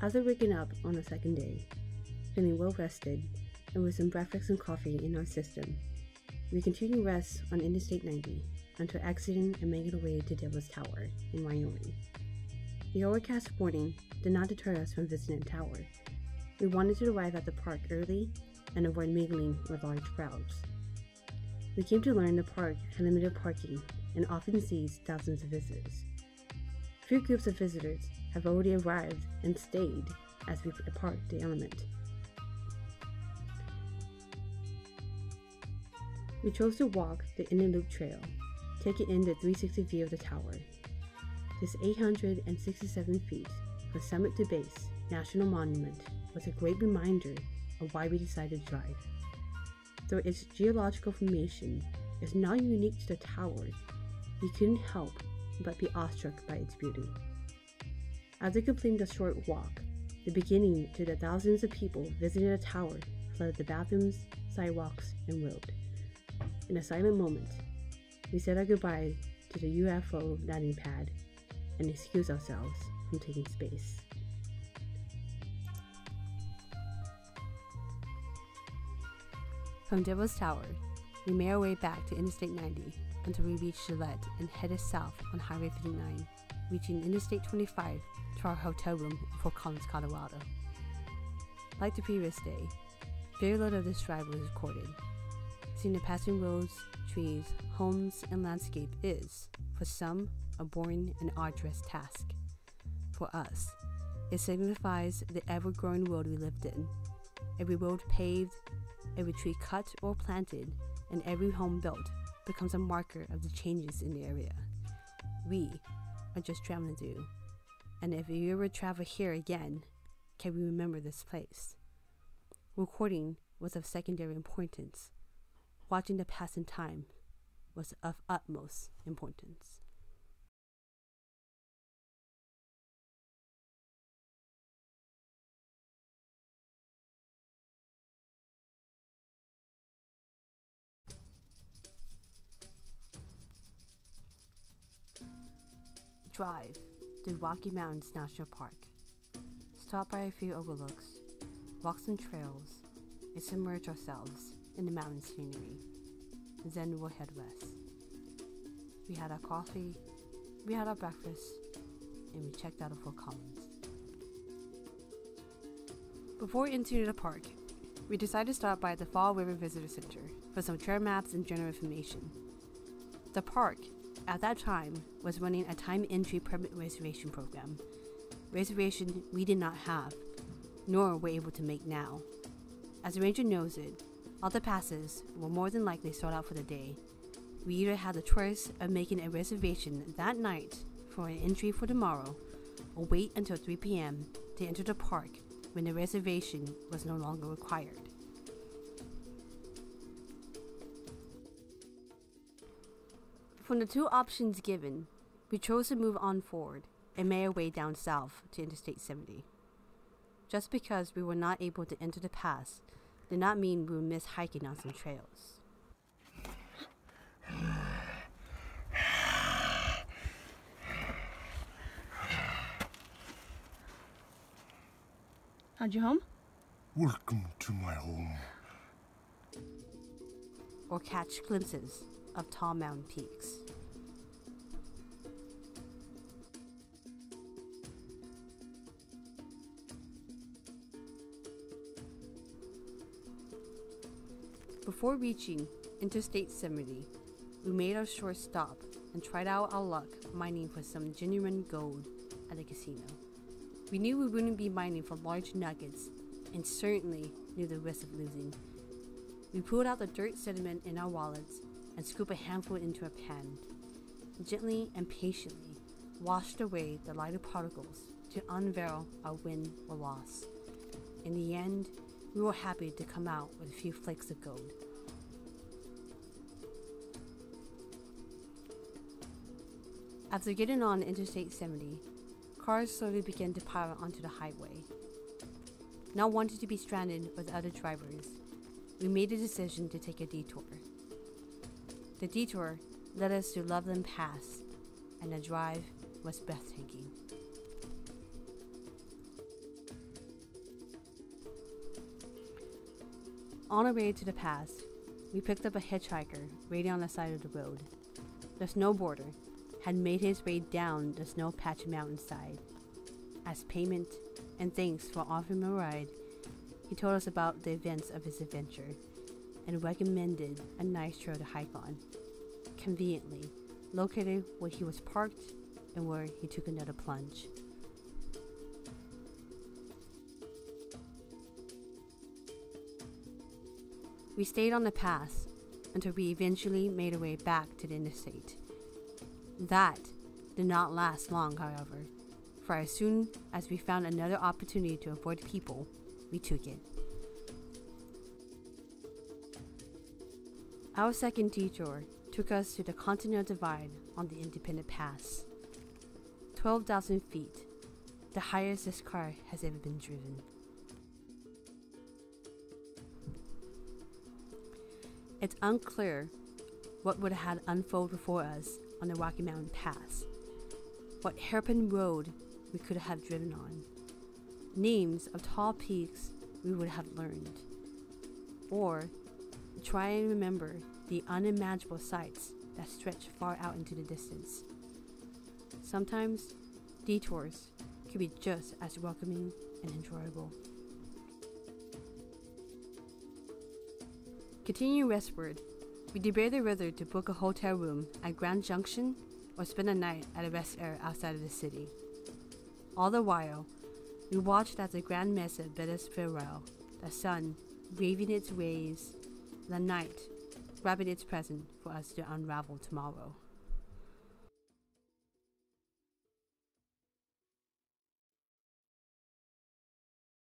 After waking up on the second day, feeling well rested, and with some breakfast and coffee in our system, we continued west on Interstate 90 until exiting and making our way to Devil's Tower in Wyoming. The overcast morning did not deter us from visiting the tower. We wanted to arrive at the park early and avoid mingling with large crowds. We came to learn the park had limited parking and often sees thousands of visitors. Few groups of visitors have already arrived and stayed as we depart the element. We chose to walk the Inner Loop Trail, taking in the 360 view of the tower. This 867 feet from summit to base national monument was a great reminder of why we decided to drive. Though its geological formation is not unique to the tower, we couldn't help but be awestruck by its beauty. After completing the short walk, the beginning to the thousands of people visiting the tower flooded the bathrooms, sidewalks, and road. In a silent moment, we said our goodbye to the UFO landing pad and excused ourselves from taking space. From Devil's Tower, we made our way back to Interstate 90 until we reached Gillette and headed south on Highway 59, reaching Interstate 25 to our hotel room in Fort Collins, Colorado. Like the previous day, very little of this drive was recorded. Seeing the passing roads, trees, homes, and landscape is, for some, a boring and arduous task. For us, it signifies the ever-growing world we lived in. Every road paved, every tree cut or planted, and every home built becomes a marker of the changes in the area. We are just traveling through, and if you ever travel here again, can we remember this place? Recording was of secondary importance. Watching the passing time was of utmost importance. Drive through Rocky Mountains National Park. Stop by a few overlooks, walk some trails, and submerge ourselves in the mountain scenery. Then we'll head west. We had our coffee, we had our breakfast, and we checked out of Fort Collins. Before entering the park, we decided to stop by the Fall River Visitor Center for some trail maps and general information. The park, at that time, was running a time entry permit reservation program. Reservation we did not have, nor were able to make now. As the ranger knows it, all the passes will more than likely sold out for the day. We either had the choice of making a reservation that night for an entry for tomorrow, or wait until 3 p.m. to enter the park when the reservation was no longer required. From the two options given, we chose to move on forward and made our way down south to Interstate 70. Just because we were not able to enter the pass did not mean we would miss hiking on some trails. Found you home? Welcome to my home. Or catch glimpses of tall mountain peaks. Before reaching Interstate 70, we made our short stop and tried out our luck mining for some genuine gold at the casino. We knew we wouldn't be mining for large nuggets and certainly knew the risk of losing. We pulled out the dirt sediment in our wallets and scooped a handful into a pan. Gently and patiently washed away the lighter particles to unveil our win or loss. In the end, we were happy to come out with a few flakes of gold. After getting on Interstate 70, cars slowly began to pile onto the highway. Not wanting to be stranded with other drivers, we made the decision to take a detour. The detour led us to Loveland Pass, and the drive was breathtaking. On our way to the pass, we picked up a hitchhiker waiting on the side of the road. The snowboarder had made his way down the snow-patched mountainside. As payment and thanks for offering a ride, he told us about the events of his adventure and recommended a nice trail to hike on, conveniently located where he was parked and where he took another plunge. We stayed on the pass until we eventually made our way back to the interstate. That did not last long, however, for as soon as we found another opportunity to avoid people, we took it. Our second detour took us to the Continental Divide on the Independent Pass. 12,000 feet, the highest this car has ever been driven. It's unclear what would have had unfolded before us on the Rocky Mountain Pass, what hairpin road we could have driven on, names of tall peaks we would have learned, or try and remember the unimaginable sights that stretch far out into the distance. Sometimes detours could be just as welcoming and enjoyable. Continuing westward, we debated whether to book a hotel room at Grand Junction or spend a night at a rest area outside of the city. All the while, we watched as the Grand Mesa bid us farewell, the sun waving its rays, the night wrapping its present for us to unravel tomorrow.